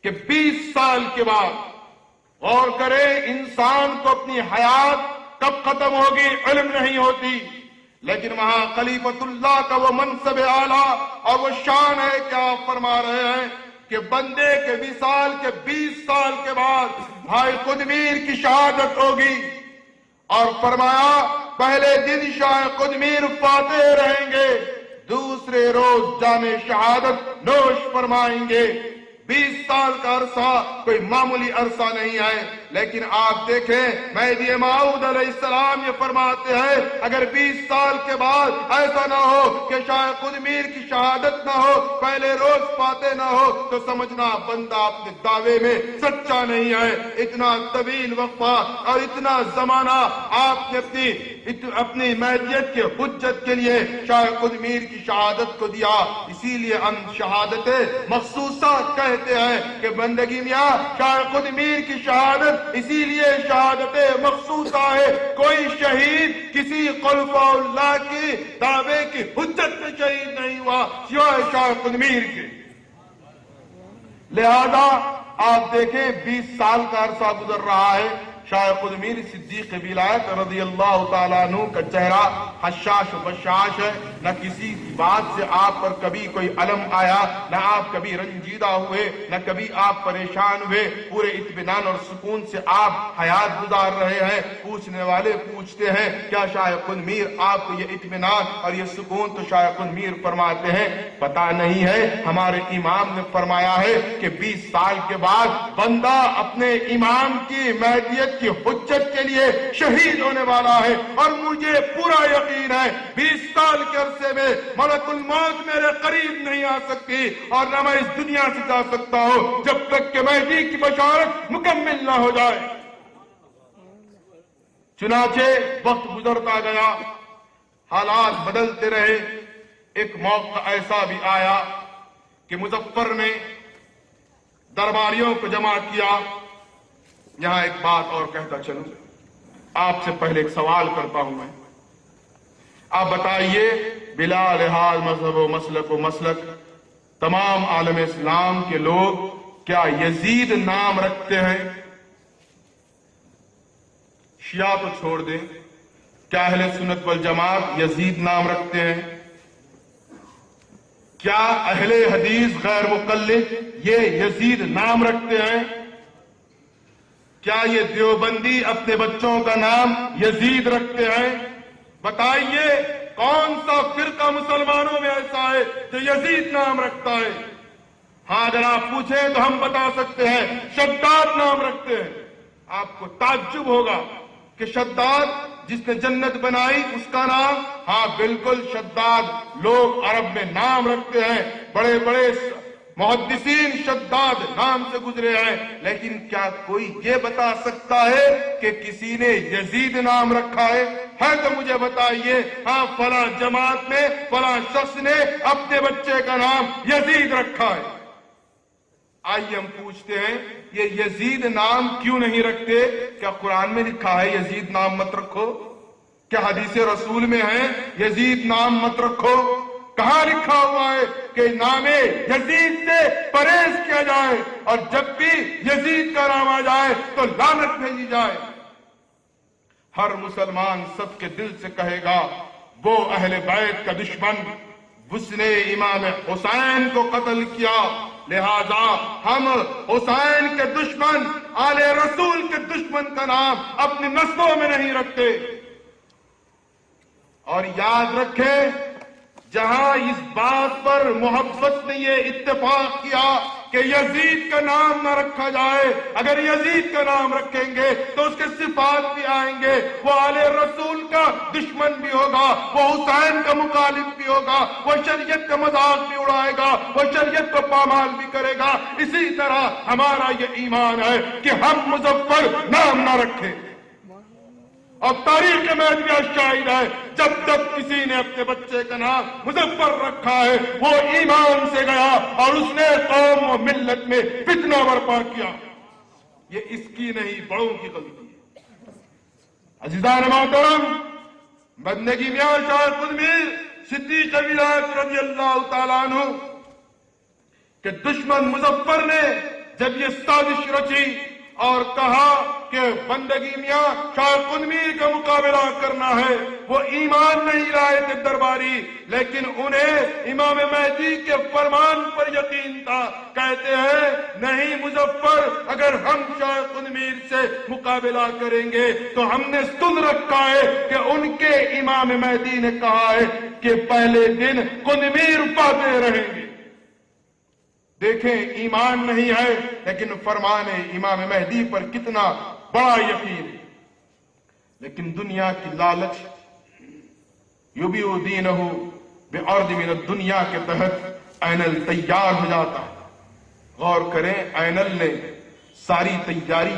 A: کہ 20 سال کے بعد غور کرے انسان کو اپنی حیات کب ختم ہوگی علم نہیں ہوتی، لیکن وہاں خلیفۃ اللہ کا وہ منصب اعلیٰ اور وہ شان ہے کہ آپ فرما رہے ہیں کہ بندے کے وصال کے 20 سال کے بعد بھائی قدمیر کی شہادت ہوگی، اور فرمایا پہلے دن شاہ قدمیر فاتح رہیں گے، دوسرے روز جام شہادت نوش فرمائیں گے۔ 20 سال کا عرصہ کوئی معمولی عرصہ نہیں ہے، لیکن آپ دیکھیں مہدی موعود علیہ السلام یہ فرماتے ہیں اگر 20 سال کے بعد ایسا نہ ہو کہ شاہ قدمیر کی شہادت نہ ہو، پہلے روز فاتح نہ ہو، تو سمجھنا بندہ اپنے دعوے میں سچا نہیں ہے۔ اتنا طویل وقفہ اور اتنا زمانہ آپ نے اپنی مہدیت کے حجت کے لیے شاہ قدمیر کی شہادت کو دیا۔ اسی لیے ہم شہادت مخصوصہ کہتے ہیں کہ بندگی میاں شاہ قدمیر کی شہادت اسی لیے شہادت مخصوصہ ہے، کوئی شہید کسی خلفاء اللہ کی دعوے کی حجت میں شہید نہیں ہوا سوائے شاہ قدمیر کے۔ لہذا آپ دیکھیں 20 سال کا عرصہ گزر رہا ہے، شاہ قدمیر صدیق ولایت رضی اللہ تعالیٰ عنہ کا چہرہ حشاش و بشاش ہے، نہ کسی بات سے آپ پر کبھی کوئی علم آیا، نہ آپ کبھی رنجیدہ ہوئے، نہ کبھی آپ پریشان ہوئے، پورے اطمینان اور سکون سے آپ حیات گزار رہے ہیں۔ پوچھنے والے پوچھتے ہیں کیا شاہ قدمیر آپ کو یہ اطمینان اور یہ سکون؟ تو شاہ قدمیر فرماتے ہیں پتہ نہیں ہے، ہمارے امام نے فرمایا ہے کہ 20 سال کے بعد بندہ اپنے امام کی مہدیت کی حجت کے لیے شہید ہونے والا ہے، اور مجھے پورا یقین ہے 20 سال کے عرصے میں ملک الموت میرے قریب نہیں آ سکتی، اور نہ میں اس دنیا سے جا سکتا ہوں جب تک کہ مہدی کی بشارت مکمل نہ ہو جائے۔ چنانچہ وقت گزرتا گیا، حالات بدلتے رہے، ایک موقع ایسا بھی آیا کہ مظفر نے درباریوں کو جمع کیا۔ یہاں ایک بات اور کہتا چلوں، آپ سے پہلے ایک سوال کرتا ہوں میں، آپ بتائیے بلا لحاظ مذہب و مسلک تمام عالم اسلام کے لوگ کیا یزید نام رکھتے ہیں؟ شیعہ تو چھوڑ دیں، کیا اہل سنت والجماعت یزید نام رکھتے ہیں؟ کیا اہل حدیث غیر مقلد یہ یزید نام رکھتے ہیں؟ کیا یہ دیوبندی اپنے بچوں کا نام یزید رکھتے ہیں؟ بتائیے کون سا فرقہ مسلمانوں میں ایسا ہے جو یزید نام رکھتا ہے؟ ہاں اگر آپ پوچھیں تو ہم بتا سکتے ہیں شداد نام رکھتے ہیں۔ آپ کو تعجب ہوگا کہ شداد جس نے جنت بنائی اس کا نام، ہاں بالکل شداد لوگ عرب میں نام رکھتے ہیں، بڑے بڑے محدثین شداد نام سے گزرے ہیں، لیکن کیا کوئی یہ بتا سکتا ہے کہ کسی نے یزید نام رکھا ہے؟ تو مجھے بتائیے، ہاں فلاں جماعت میں فلاں شخص نے اپنے بچے کا نام یزید رکھا ہے۔ آئیے ہم پوچھتے ہیں یہ یزید نام کیوں نہیں رکھتے؟ کیا قرآن میں لکھا ہے یزید نام مت رکھو؟ کیا حدیث رسول میں ہے یزید نام مت رکھو؟ کہاں لکھا ہوا ہے کہ نام یزید سے پرہیز کیا جائے اور جب بھی یزید کا نام آ جائے تو لعنت بھیجی جائے؟ ہر مسلمان سب کے دل سے کہے گا وہ اہل بیت کا دشمن، اس نے امام حسین کو قتل کیا، لہذا ہم حسین کے دشمن، آل رسول کے دشمن کا نام اپنی نسلوں میں نہیں رکھتے۔ اور یاد رکھیں، جہاں اس بات پر محبت نے یہ اتفاق کیا کہ یزید کا نام نہ رکھا جائے، اگر یزید کا نام رکھیں گے تو اس کے صفات بھی آئیں گے، وہ آل رسول کا دشمن بھی ہوگا، وہ حسین کا مخالف بھی ہوگا، وہ شریعت کا مذاق بھی اڑائے گا، وہ شریعت کو پامال بھی کرے گا۔ اسی طرح ہمارا یہ ایمان ہے کہ ہم مظفر نام نہ رکھیں، اور تاریخ میں بھی شاہد ہے جب تک کسی نے اپنے بچے کا نام مظفر رکھا ہے وہ ایمان سے گیا اور اس نے قوم و ملت میں فتنہ برپا کیا۔ یہ اس کی نہیں، بڑوں کی غلطی ہے۔ عزیزان محترم، بندگی میاں شاہ خود میر صدیق ولایت رضی اللہ تعالیٰ عنہ کہ دشمن مظفر نے جب یہ سازش رچی اور کہا کہ بندگی میاں شاہ قنمیر کا مقابلہ کرنا ہے، وہ ایمان نہیں لائے تھے درباری، لیکن انہیں امام مہدی کے فرمان پر یقین تھا۔ کہتے ہیں نہیں مظفر، اگر ہم شاہ قنمیر سے مقابلہ کریں گے تو ہم نے سن رکھا ہے کہ ان کے امام مہدی نے کہا ہے کہ پہلے دن قنمیر فاتح رہیں گے۔ دیکھیں ایمان نہیں ہے لیکن فرمان امام مہدی پر کتنا بڑا یقین ہے۔ لیکن دنیا کی لالچ یبیع دینہ بعرض من الدنیا کے تحت اینل تیار ہو جاتا ہے۔ غور کریں، اینل نے ساری تیاری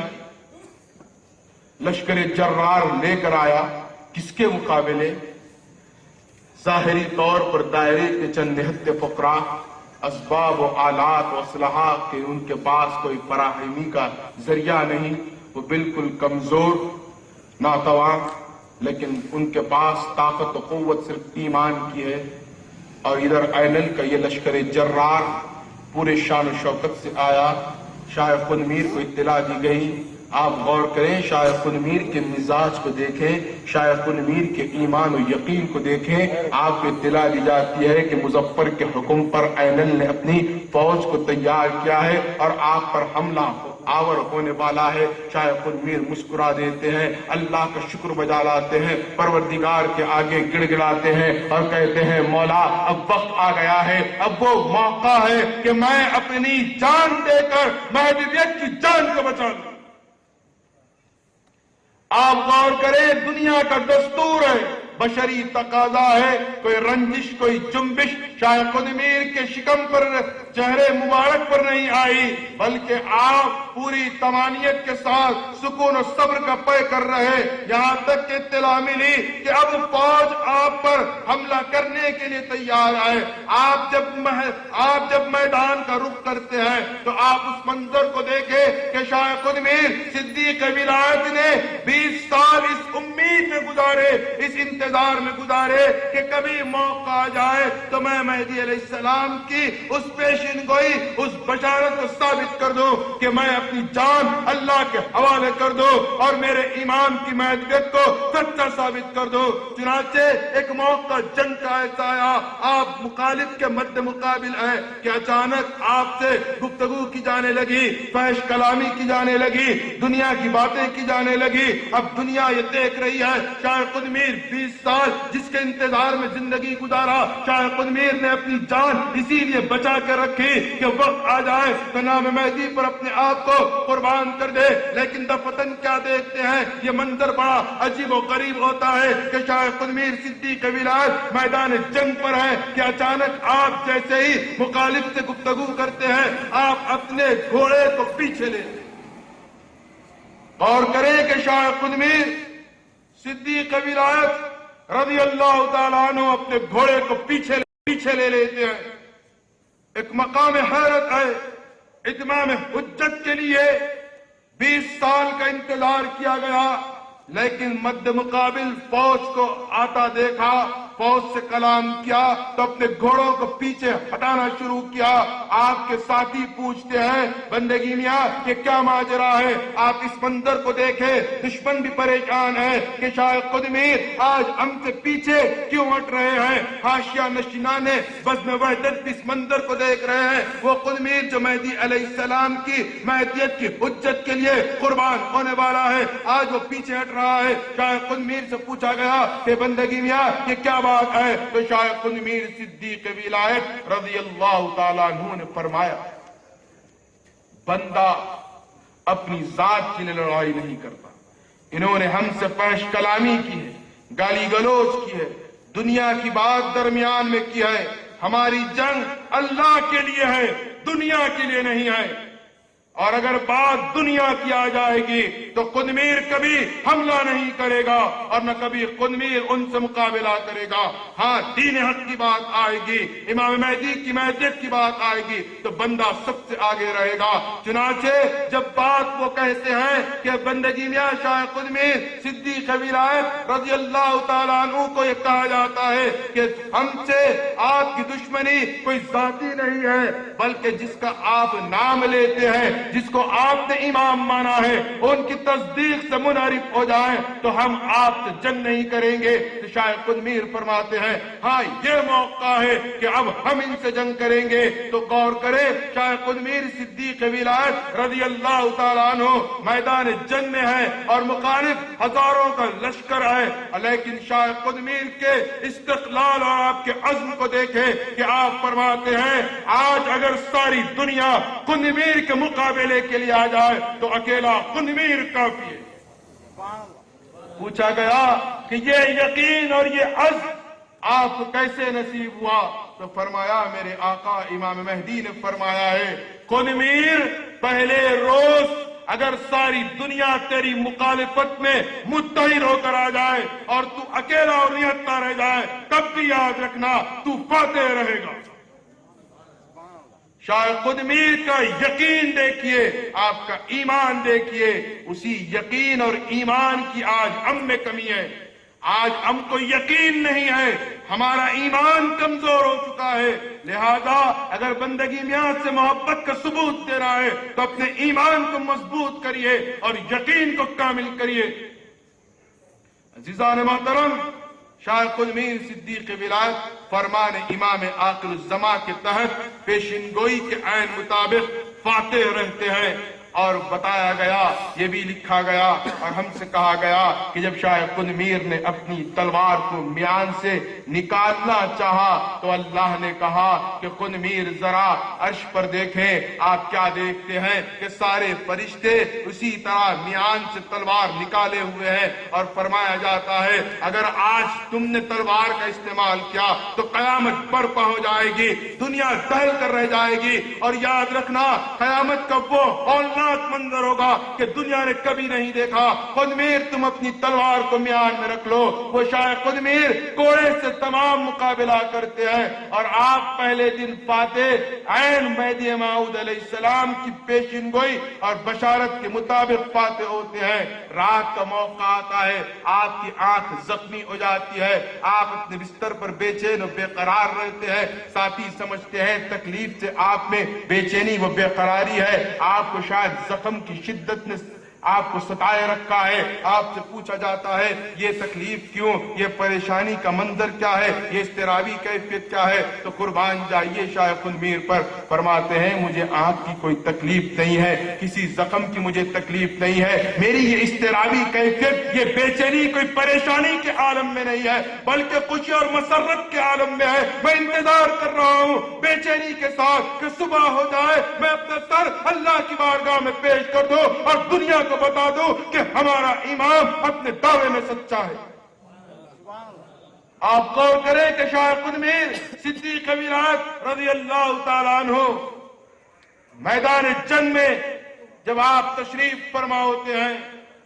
A: لشکر جرار لے کر آیا، کس کے مقابلے؟ ظاہری طور پر دائرے کے چند نہتے فقراء، اسباب و آلات و اسلحہ کے ان کے پاس کوئی فراہمی کا ذریعہ نہیں، وہ بالکل کمزور ناتواں، لیکن ان کے پاس طاقت و قوت صرف ایمان کی ہے۔ اور ادھر اینل کا یہ لشکر جرار پورے شان و شوکت سے آیا، شاہ قنمیر کو اطلاع دی گئی۔ آپ غور کریں، شاہ قنمیر کے مزاج کو دیکھیں، شاہ قنمیر کے ایمان و یقین کو دیکھیں۔ آپ کو اطلاع دی جاتی ہے کہ مظفر کے حکم پر اینل نے اپنی فوج کو تیار کیا ہے اور آپ پر حملہ آور ہونے والا ہے۔ شاہ قنمیر مسکرا دیتے ہیں، اللہ کا شکر بجا لاتے ہیں، پروردگار کے آگے گڑ گڑاتے ہیں اور کہتے ہیں مولا اب وقت آ گیا ہے، اب وہ موقع ہے کہ میں اپنی جان دے کر مہدویت کی جان کو بچا لوں۔ آپ غور کریں، دنیا کا دستور ہے، بشری تقاضا ہے، کوئی رنجش کوئی جنبش شاہ قنمیر کے شکم پر چہرے مبارک پر نہیں آئی، بلکہ آپ پوری تمانیت کے ساتھ سکون و صبر کا پے کر رہے، یہاں تک کہ اطلاع ملی کہ اب فوج آپ پر حملہ کرنے کے لیے تیار ہے۔ آپ جب میدان کا رخ کرتے ہیں تو آپ اس منظر کو دیکھیں کہ شاہ قنمیر صدیق ولایت نے 20 سال اس امید میں گزارے، اس انتظار میں گزارے کہ کبھی موقع آ جائے تو میں مہدی علیہ السلام کی اس پیشین گوئی، اس بشارت کو ثابت کر دوں کہ میں اپنی جان اللہ کے حوالے کر دوں اور میرے ایمان کی مہدیت کو سچا ثابت کر دوں۔ چنانچہ ایک موقع جنگ کا ایسا آیا، آپ مخالف کے مد مقابل ہیں کہ اچانک آپ سے گفتگو کی جانے لگی، فحش کلامی کی جانے لگی، دنیا کی باتیں کی جانے لگی۔ اب دنیا یہ دیکھ رہی ہے شاہ قنمیر 20 سال جس کے انتظار میں زندگی گزارا، شاہ قنمیر نے اپنی جان اسی لیے بچا کر رکھی کہ وقت آ جائے تو نام مہدی پر اپنے آپ کو قربان کر دے۔ لیکن دفتن کیا دیکھتے ہیں، یہ منظر بڑا عجیب و غریب ہوتا ہے کہ شاہ قنمیر صدیق ولایت میدان جنگ پر ہے کہ اچانک آپ جیسے ہی مخالف سے گفتگو کرتے ہیں آپ اپنے گھوڑے کو پیچھے لے لیں۔ غور کریں کہ شاہ قنمیر صدیق ولایت رضی اللہ تعالیٰ عنہ اپنے گھوڑے کو پیچھے لے لیتے ہیں۔ ایک مقام حیرت ہے،
B: اتمام حجت کے لیے 20 سال کا انتظار کیا گیا، لیکن مد مقابل فوج کو آتا دیکھا، فوج سے کلام کیا تو اپنے گھوڑوں کو پیچھے ہٹانا شروع کیا۔ آپ کے ساتھی پوچھتے ہیں بندگی میاں یہ کیا ماجرا ہے؟ آپ اس منظر کو دیکھیں، دشمن بھی پریشان ہے کہ شاہ قدمیر آج ہم سے پیچھے کیوں ہٹ رہے ہیں۔ حاشیہ نشینان بزم وحدت بھی اس منظر کو دیکھ رہے ہیں، وہ قدمیر جو مہدی علیہ السلام کی مہدیت کی حجت کے لیے قربان ہونے والا ہے، آج وہ پیچھے ہٹ رہا ہے۔ شاہ قدمیر سے پوچھا گیا کہ بندگی میاں یہ کیا بات ہے؟ تو شاہ قدمیر صدیق ولایت رضی اللہ تعالیٰ عنہ نے فرمایا، بندہ اپنی ذات کے لیے لڑائی نہیں کرتا، انہوں نے ہم سے فحش کلامی کی ہے، گالی گلوچ کی ہے، دنیا کی بات درمیان میں کی ہے، ہماری جنگ اللہ کے لیے ہے، دنیا کے لیے نہیں ہے۔ اور اگر بات دنیا کی آ جائے گی تو قدمیر کبھی حملہ نہیں کرے گا اور نہ کبھی قدمیر ان سے مقابلہ کرے گا۔ ہاں دین حق کی بات آئے گی، امام مہدی کی مہدیت کی بات آئے گی تو بندہ سب سے آگے رہے گا۔ چنانچہ جب بات وہ کہتے ہیں کہ بندگی میاں شاہ قدمیر صدیق ولایت رضی اللہ تعالیٰ عنہ کو یہ کہا جاتا ہے کہ ہم سے آپ کی دشمنی کوئی ذاتی نہیں ہے، بلکہ جس کا آپ نام لیتے ہیں، جس کو آپ نے امام مانا ہے، ان کی تصدیق سے منحرف ہو جائیں تو ہم آپ سے جنگ نہیں کریں گے۔ تو شاہ قدمیر فرماتے ہیں ہاں یہ موقع ہے کہ اب ہم ان سے جنگ کریں گے۔ تو غور کریں شاہ قدمیر صدیق ولایت رضی اللہ تعالیٰ عنہ میدان جنگ میں ہے اور مخالف ہزاروں کا لشکر ہے، لیکن شاہ قدمیر کے استقلال اور آپ کے عزم کو دیکھیں کہ آپ فرماتے ہیں آج اگر ساری دنیا قدمیر کے مقابلے کے لیے آ جائے تو اکیلا قدمیر کافی ہے۔ پوچھا گیا کہ یہ یقین اور یہ عزم آپ کو کیسے نصیب ہوا؟ تو فرمایا میرے آقا امام مہدی نے فرمایا ہے قدمیر پہلے روز اگر ساری دنیا تیری مخالفت میں متحد ہو کر آ جائے اور تو اکیلا اور نہتا رہ جائے تب بھی یاد رکھنا تو فاتح رہے گا۔ شاہ قدمیر کا یقین دیکھیے، آپ کا ایمان دیکھیے، اسی یقین اور ایمان کی آج ہم میں کمی ہے۔ آج ہم کو یقین نہیں ہے، ہمارا ایمان کمزور ہو چکا ہے، لہذا اگر بندگی میاں سے محبت کا ثبوت دے رہا ہے تو اپنے ایمان کو مضبوط کریے اور یقین کو کامل کریے۔ عزیزان محترم، شاہ قدمیر صدیق ولایت فرمان امام آخر الزمان کے تحت پیشن گوئی کے عین مطابق فاتح رہتے ہیں، اور بتایا گیا، یہ بھی لکھا گیا اور ہم سے کہا گیا کہ جب شاہ قدمیر نے اپنی تلوار کو میان سے نکالنا چاہا تو اللہ نے کہا کہ قدمیر ذرا عرش پر دیکھیں، آپ کیا دیکھتے ہیں کہ سارے فرشتے اسی طرح میان سے تلوار نکالے ہوئے ہیں، اور فرمایا جاتا ہے اگر آج تم نے تلوار کا استعمال کیا تو قیامت برپا ہو جائے گی، دنیا دہل کر رہ جائے گی، اور یاد رکھنا قیامت کا وہ ہولناک منظر ہوگا کہ دنیا نے کبھی نہیں دیکھا۔ قدمیر تم اپنی تلوار کو میان میں رکھ لو۔ وہ شاہ قدمیر کوڑے سے تمام مقابلہ کرتے ہیں اور آپ پہلے دن فاتح عین مہدی موعود علیہ السلام کی پیشن گوئی اور بشارت کے مطابق فاتح ہوتے ہیں۔ رات کا موقع آتا ہے، آپ کی آنکھ زخمی ہو جاتی ہے، آپ اپنے بستر پر بے چین و بے قرار رہتے ہیں، ساتھی سمجھتے ہیں تکلیف سے آپ میں بے چینی و بے قراری ہے، آپ کو شاید زخم کی شدت نے آپ کو ستائے رکھا ہے۔ آپ سے پوچھا جاتا ہے یہ تکلیف کیوں، یہ پریشانی کا منظر کیا ہے، یہ اضطرابی کیفیت کیا ہے؟ تو قربان جائیے شاہ قدمیر پر، فرماتے ہیں مجھے آنکھ کی کوئی تکلیف نہیں ہے، کسی زخم کی مجھے تکلیف نہیں ہے، میری یہ اضطرابی کیفیت، یہ بے چینی کوئی پریشانی کے عالم میں نہیں ہے بلکہ خوشی اور مسرت کے عالم میں ہے۔ میں انتظار کر رہا ہوں بے چینی کے ساتھ کہ صبح ہو جائے، میں اپنا سر اللہ کی بارگاہ میں پیش کر دوں اور دنیا کو بتا دو کہ ہمارا امام اپنے دعوے میں سچا ہے۔ آپ غور کریں کہ شاہ قدمیر صدیق ولایت رضی اللہ تعالیٰ عنہ میدان جنگ میں جب آپ تشریف فرما ہوتے ہیں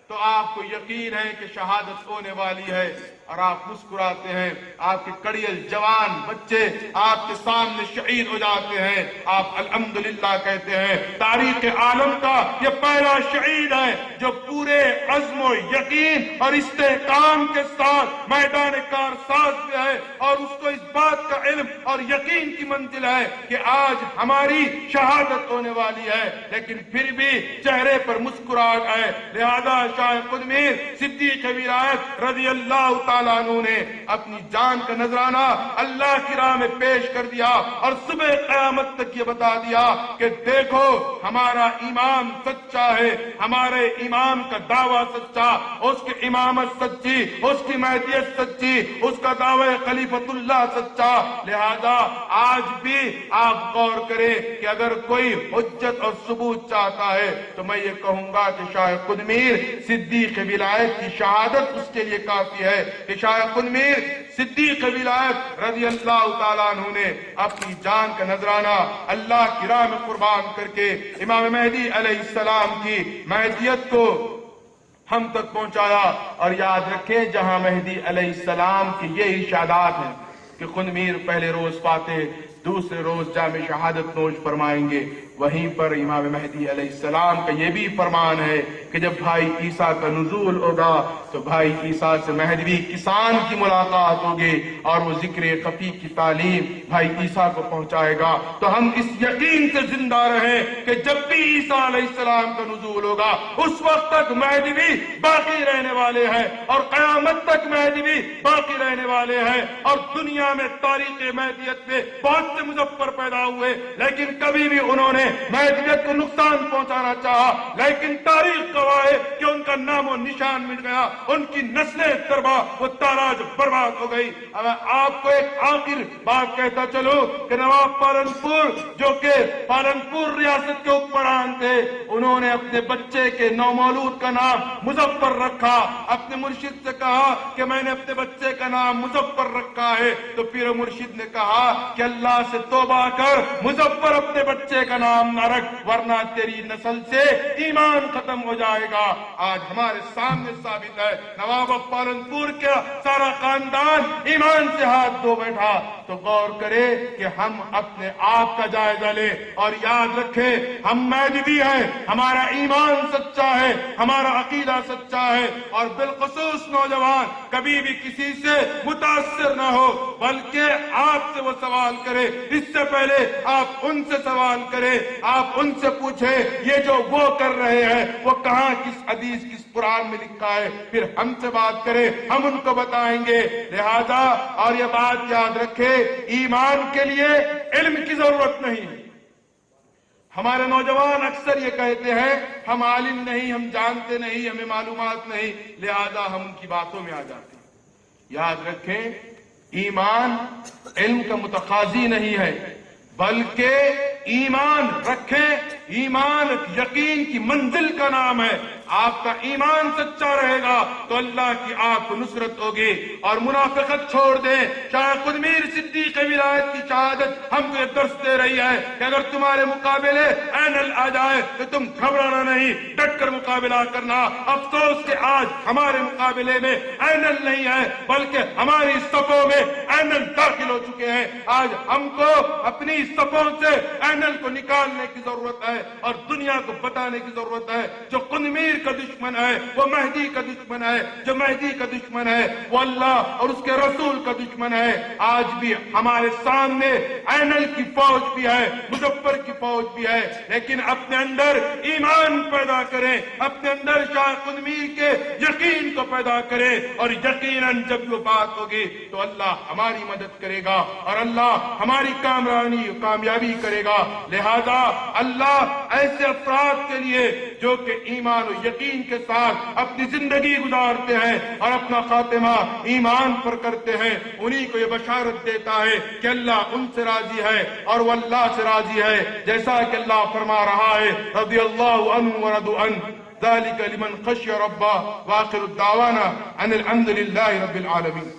B: تو آپ کو یقین ہے کہ شہادت ہونے والی ہے اور آپ مسکراتے ہیں. آپ کے کڑیل جوان بچے آپ کے سامنے شہید ہو جاتے ہیں, آپ الحمدللہ کہتے ہیں. تاریخ عالم کا یہ پہلا شہید ہے جو پورے عزم و یقین اور استحکام کے ساتھ میدان کارساز پہ ہے, اور اس کو اس بات کا علم اور یقین کی منزل ہے کہ آج ہماری شہادت ہونے والی ہے, لیکن پھر بھی چہرے پر مسکراہٹ ہے. لہذا شاہ خود میر صدیق ولایت رضی اللہ تعالیٰ عنہ نے اپنی جان کا نذرانہ اللہ کی راہ میں پیش کر دیا اور صبح قیامت تک یہ بتا دیا کہ دیکھو ہمارا امام سچا ہے, ہمارے امام کا دعویٰ سچا, اس کی امامت سچی, اس کی مہدیت سچی, اس کا دعوی خلیفۃ اللہ سچا. لہذا آج بھی آپ غور کریں کہ اگر کوئی حجت اور ثبوت چاہتا ہے تو میں یہ کہوں گا کہ شاہ خود میر صدیق ولایت کی شہادت اس کے لیے کافی ہے کہ شاہ خود میر صدیق ولایت رضی اللہ تعالیٰ عنہ نے اپنی جان کا نذرانہ اللہ کی راہ میں قربان کر کے امام مہدی علیہ السلام کی مہدیت کو ہم تک پہنچایا. اور یاد رکھیں جہاں مہدی علیہ السلام کی یہ ارشادات ہیں کہ خود میر پہلے روز فاتح دوسرے روز جام شہادت نوش فرمائیں گے, وہیں پر امام مہدی علیہ السلام کا یہ بھی فرمان ہے کہ جب بھائی عیسیٰ کا نزول ہوگا تو بھائی عیسیٰ سے مہدوی کسان کی ملاقات ہوگی اور وہ ذکر خفی کی تعلیم بھائی عیسیٰ کو پہنچائے گا. تو ہم اس یقین سے زندہ رہیں کہ جب بھی عیسیٰ علیہ السلام کا نزول ہوگا اس وقت تک مہدوی باقی رہنے والے ہیں اور قیامت تک مہدوی باقی رہنے والے ہیں. اور دنیا میں تاریخ مہدیت میں بہت سے مظفر پیدا ہوئے, لیکن کبھی بھی انہوں نے مہدیت کو نقصان پہنچانا چاہا, لیکن تاریخ گواہ ہے کہ ان کا نام و نشان مٹ گیا, ان کی نسلیں تربا وہ تاراج برباد ہو گئی. اب میں آپ کو ایک آخر بات کہتا چلوں کہ نواب پالنپور جو کہ پالنپور ریاست کے حکمران تھے, انہوں نے اپنے بچے کے نومولود کا نام مظفر رکھا. اپنے مرشد سے کہا کہ میں نے اپنے بچے کا نام مظفر رکھا ہے, تو پھر مرشد نے کہا کہ اللہ سے توبہ کر, مظفر اپنے بچے کا نام نہ رکھ ورنہ تیری نسل سے ایمان ختم ہو جائے گا. آج ہمارے سامنے ثابت ہے نواب پالنپور کا سارا خاندان ایمان سے ہاتھ دھو بیٹھا. تو غور کرے کہ ہم اپنے آپ کا جائزہ لیں اور یاد رکھیں ہم مہدوی ہیں, ہمارا ایمان سچا ہے, ہمارا عقیدہ سچا ہے. اور بالخصوص نوجوان کبھی بھی کسی سے متاثر نہ ہو بلکہ آپ سے وہ سوال کرے, اس سے پہلے آپ ان سے سوال کریں, آپ ان سے پوچھیں یہ جو وہ کر رہے ہیں وہ کہاں کس حدیث کس قرآن میں لکھا ہے, پھر ہم سے بات کریں, ہم ان کو بتائیں گے. لہذا اور یہ بات یاد رکھیں ایمان کے لیے علم کی ضرورت نہیں. ہمارے نوجوان اکثر یہ کہتے ہیں ہم عالم نہیں, ہم جانتے نہیں, ہمیں معلومات نہیں, لہذا ہم ان کی باتوں میں آ جاتے ہیں. یاد رکھیں ایمان علم کا متقاضی نہیں ہے بلکہ ایمان رکھیں, ایمان یقین کی منزل کا نام ہے. آپ کا ایمان سچا رہے گا تو اللہ کی آپ کو نصرت ہوگی اور منافقت چھوڑ دیں. شاہ خود میر صدیق ولایت کی شہادت ہم کو درس دے رہی ہے کہ اگر تمہارے مقابلے اینل آ جائے تو تم گھبرانا نہیں, ڈٹ کر مقابلہ کرنا. افسوس کہ آج ہمارے مقابلے میں اینل نہیں ہے بلکہ ہماری صفوں میں اینل داخل ہو چکے ہیں. آج ہم کو اپنی صفوں سے اینل کو نکالنے کی ضرورت ہے اور دنیا کو بتانے کی ضرورت ہے جو خود میر کا دشمن ہے وہ مہدی کا دشمن ہے, جو مہدی کا دشمن ہے وہ اللہ اور اس کے رسول کا دشمن ہے. آج بھی ہمارے سامنے اینل کی فوج بھی ہے, مظفر کی فوج بھی ہے, لیکن اپنے اندر ایمان پیدا کریں, اپنے اندر شاہ خود میر کے یقین کو پیدا کریں اور یقیناً جب وہ بات ہوگی تو اللہ ہماری مدد کرے گا اور اللہ ہماری کامیابی کرے گا. لہذا اللہ ایسے افراد کے لیے جو کہ ایمان و یقین کے ساتھ اپنی زندگی گزارتے ہیں اور اپنا خاتمہ ایمان پر کرتے ہیں, انہی کو یہ بشارت دیتا ہے کہ اللہ ان سے راضی ہے اور وہ اللہ سے راضی ہے, جیسا کہ اللہ فرما رہا ہے رضی اللہ عنہ ورضوا عنہ ذلك لمن خشي ربه. واخر الدعوانا ان الحمد لله رب العالمين.